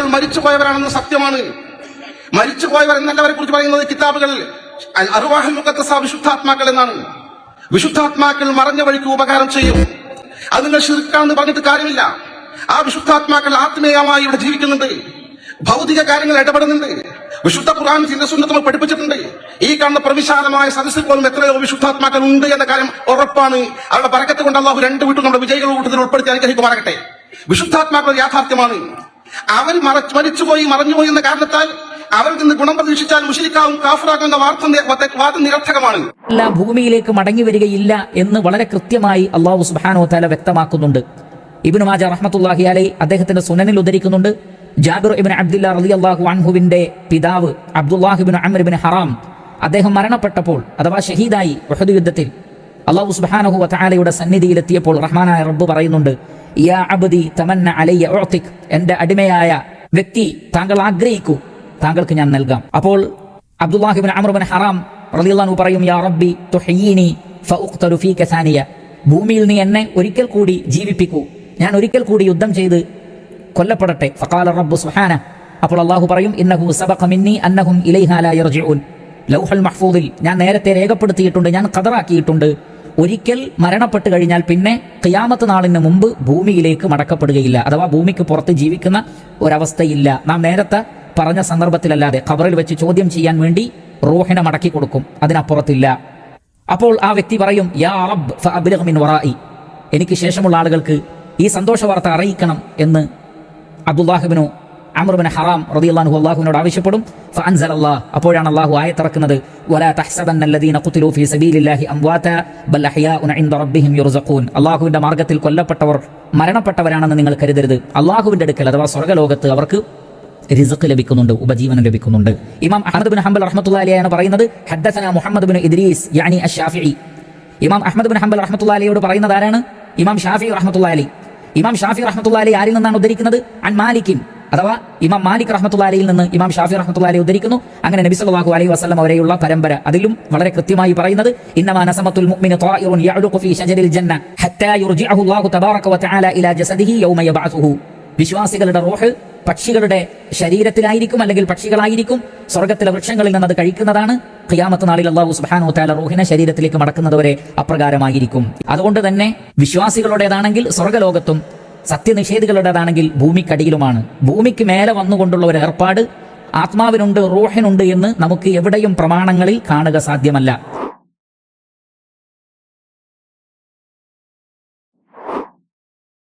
ആളുകൾ മരിച്ചുപോയവരാണെന്ന് സത്യമാണ്. മരിച്ചുപോയവർ എന്നല്ല അവരെ കുറിച്ച് പറയുന്നത് കിതാബുകളിൽ അർവാഹുൽ മുഖദ്ദസ, വിശുദ്ധാത്മാക്കൾ എന്നാണ്. വിശുദ്ധാത്മാക്കൾ മറഞ്ഞ വഴിക്ക് ഉപകാരം ചെയ്യും. അത് നിങ്ങൾ ശിർക്കാണെന്ന് പറഞ്ഞിട്ട് കാര്യമില്ല. ആ വിശുദ്ധാത്മാക്കൾ ആത്മീയമായി ഇവിടെ ജീവിക്കുന്നുണ്ട്, ഭൗതിക കാര്യങ്ങൾ ഇടപെടുന്നുണ്ട്. വിശുദ്ധ ഖുർആൻ സുന്നത്ത് പഠിപ്പിച്ചിട്ടുണ്ട്. ഈ കാണുന്ന പ്രവിശാലമായ സദസ്സിൽ പോലും എത്രയോ വിശുദ്ധാത്മാക്കൾ ഉണ്ട് എന്ന കാര്യം ഉറപ്പാണ്. അവരുടെ ബറക്കത്ത് കൊണ്ട് അല്ലാഹു രണ്ട് വീട്ടും നമ്മുടെ വിജയികളുടെ കൂട്ടത്തിൽ ഉൾപ്പെടുത്തി അനുഗ്രഹിക്കുമാറാകട്ടെ. വിശുദ്ധാത്മാക്കൾ യാഥാർത്ഥ്യമാണ്. അവർ മരിച്ചുപോയി മറഞ്ഞുപോയി എന്ന കാരണത്താൽ അവരിൽ നിന്ന് ഗുണം പ്രതീക്ഷിച്ചാൽ മുശ്രിക്കാവും കാഫിറാകും എന്ന വാദം നിരർത്ഥകമാണ്. ഭൂമിയിലേക്ക് മടങ്ങി വരികയില്ല എന്ന് വളരെ കൃത്യമായി അല്ലാഹു സുബ്ഹാനഹു വ തആല വ്യക്തമാക്കുന്നുണ്ട്. ഇബ്നു മാജ റഹ്മത്തുള്ളാഹി അലൈഹി അദ്ദേഹത്തിന്റെ സുനനിൽ ഉദ്ധരിക്കുന്നുണ്ട്. ജാബിർ ഇബ്നു അബ്ദുല്ലാ റളിയല്ലാഹു അൻഹുവിന്റെ പിതാവ് അബ്ദുല്ലാഹ് ഇബ്നു അംർ ഇബ്നു ഹറാം അദ്ദേഹം മരണപ്പെട്ടപ്പോൾ അഥവാ ഷഹീദായി ഉഹദ് യുദ്ധത്തിൽ അല്ലാഹു സുബ്ഹാനഹു വ തആലയുടെ സന്നിധിയിലെത്തിയപ്പോൾ റഹ്മാനായ റബ്ബ് പറയുന്നുണ്ട്, യാ അബ്ദി തമന്ന അലയ്യ ഉഅതിക്, എന്റെ അടിമയായ വ്യക്തി താങ്കൾ ആഗ്രഹിക്കൂ, താങ്കൾക്ക് ഞാൻ നൽകാം. അപ്പോൾ അബ്ദുല്ലാഹ് ഇബ്നു അംർ ഇബ്നു ഹറാം റളിയല്ലാഹു അൻഹു പറയും, യാ റബ്ബി തുഹയ്യിനി ഫഉഖ്തലു ഫീക സാനിയ, ഭൂമിയിൽ നീ എന്നെ ഒരിക്കൽ കൂടി ജീവിപ്പിക്കൂ, ഞാൻ ഒരിക്കൽ കൂടി യുദ്ധം ചെയ്ത് കൊല്ലപ്പെടട്ടെ. ഫഖാല റബ്ബു സുബ്ഹാനഹു, അപ്പോൾ അല്ലാഹു പറയും, ഇന്നഹു സബഖ മിന്നി അന്നഹും ഇലൈഹാ ലാ യർജിഊൻ, ലൗഹുൽ മഹ്ഫൂദിൽ ഞാൻ നേരത്തെ രേഖപ്പെടുത്തിയിട്ടുണ്ട്, ഞാൻ ഖദറാക്കിയിട്ടുണ്ട്, ഒരിക്കൽ മരണപ്പെട്ട് കഴിഞ്ഞാൽ പിന്നെ ഖിയാമത്ത് നാളിന് മുമ്പ് ഭൂമിയിലേക്ക് മടക്കപ്പെടുകയില്ല, അഥവാ ഭൂമിക്ക് പുറത്ത് ജീവിക്കുന്ന ഒരവസ്ഥയില്ല. നാം നേരത്തെ പറഞ്ഞ സന്ദർഭത്തിലല്ലാതെ ഖബറിൽ വെച്ച് ചോദ്യം ചെയ്യാൻ വേണ്ടി റൂഹിനെ മടക്കി കൊടുക്കും, അതിനപ്പുറത്തില്ല. അപ്പോൾ ആ വ്യക്തി പറയും, യാ റബ്ബ് ഫഅബ്ലിഗ് മിൻ വറാഇ, എനിക്ക് ശേഷമുള്ള ആളുകൾക്ക് ഈ സന്തോഷ വാർത്ത അറിയിക്കണം എന്ന് അബ്ദുല്ലാഹ് ഇബ്നു അംർ ഇബ്നു ഹറാം റളിയല്ലാഹു അൻഹു അല്ലാഹുവിനോട് ആവശ്യപ്പെടും. ഫഅൻസലല്ലാഹ്, അപ്പോഴാണ് അല്ലാഹു ആയത്തിറക്കുന്നത്, വലാ തഹ്സബന്നല്ലദീന ഖുതിലൂ ഫീ സബീലില്ലാഹി അംവാതാ ബൽ അഹ്യാഉൻ ഇൻദ റബ്ബിഹിം യുർസഖൂൻ, അല്ലാഹുവിന്റെ മാർഗ്ഗത്തിൽ കൊല്ലപ്പെട്ടവർ മരണപ്പെട്ടവരാണെന്ന് നിങ്ങൾ കരുതരുത്. അല്ലാഹുവിന്റെ അടുക്കൽ അഥവാ സ്വർഗ്ഗലോകത്ത് അവർക്ക് റിസ്ഖ് ലഭിക്കുന്നുണ്ട്, ഉപജീവനം ലഭിക്കുന്നുണ്ട്. ഇമാം അഹ്മദ് ബിൻ ഹംബൽ റഹ്മത്തുള്ളാഹി അലൈഹി ആണ് പറയുന്നത്, ഹദ്ദസനാ മുഹമ്മദ് ബിൻ ഇദ്രീസ് യാനി അശ്ശാഫിഈ. ഇമാം അഹ്മദ് ബിൻ ഹംബൽ റഹ്മത്തുള്ളാഹി അലൈഹിയോട് പറയുന്നത് ആരാണ്? ഇമാം ഷാഫിഈ റഹ്മത്തുള്ളാഹി അലൈഹി. ഇമാം ഷാഫിഈ റഹ്മത്തുള്ളാഹി അലൈഹി ആരിൽ നിന്നാണ് ഉദ്ധരിക്കുന്നത്? അൻ മാലിക്കിൻ, അഥവാ ഇമാം മാലിക് റഹ്മത്തുള്ളാഹി അലൈഹിയിൽ നിന്ന് ഇമാം ഷാഫിഈ റഹ്മത്തുള്ളാഹി അലൈഹി ഉദ്ധരിക്കുന്നു. അങ്ങനെ നബി സല്ലല്ലാഹു അലൈഹി വസല്ലം വരെയുള്ള പരമ്പര, അതിലും വളരെ കൃത്യമായി പറയുന്നത്, ഇന്നമാ നസമത്തുൽ മുഅ്മിനി ത്വായിറുൻ യഅ്ലുഖു ഫീ ശജരിൽ ജന്ന ഹത്താ യുർജിഅഹു അല്ലാഹു തബാറക വ തആല ഇലാ ജസദിഹി യൗമ യബ്അസുഹു, വിശ്വാസികളുടെ റൂഹ് പക്ഷികളുടെ ശരീരത്തിലായിരിക്കും, അല്ലെങ്കിൽ പക്ഷികളായിരിക്കും, സ്വർഗ്ഗത്തിലെ വൃക്ഷങ്ങളിൽ നിന്ന് അത് കഴിക്കുന്നതാണ്. ഖിയാമത്ത് നാളിൽ അല്ലാഹു സുബ്ഹാനഹു വ തആല റൂഹിനെ ശരീരത്തിലേക്ക് മടക്കുന്നതുവരെ അപ്രകാരമായിരിക്കും. അതുകൊണ്ട് തന്നെ വിശ്വാസികളുടേതാണെങ്കിൽ സ്വർഗ്ഗലോകത്തും, സത്യനിഷേധികളുടേതാണെങ്കിൽ ഭൂമിക്കടിയിലുമാണ്. ഭൂമിക്ക് മേലെ വന്നുകൊണ്ടുള്ള ഒരു ഏർപ്പാട് ആത്മാവിനുണ്ട്, റൂഹിനുണ്ട് എന്ന് നമുക്ക് എവിടെയും പ്രമാണങ്ങളിൽ കാണുക സാധ്യമല്ല.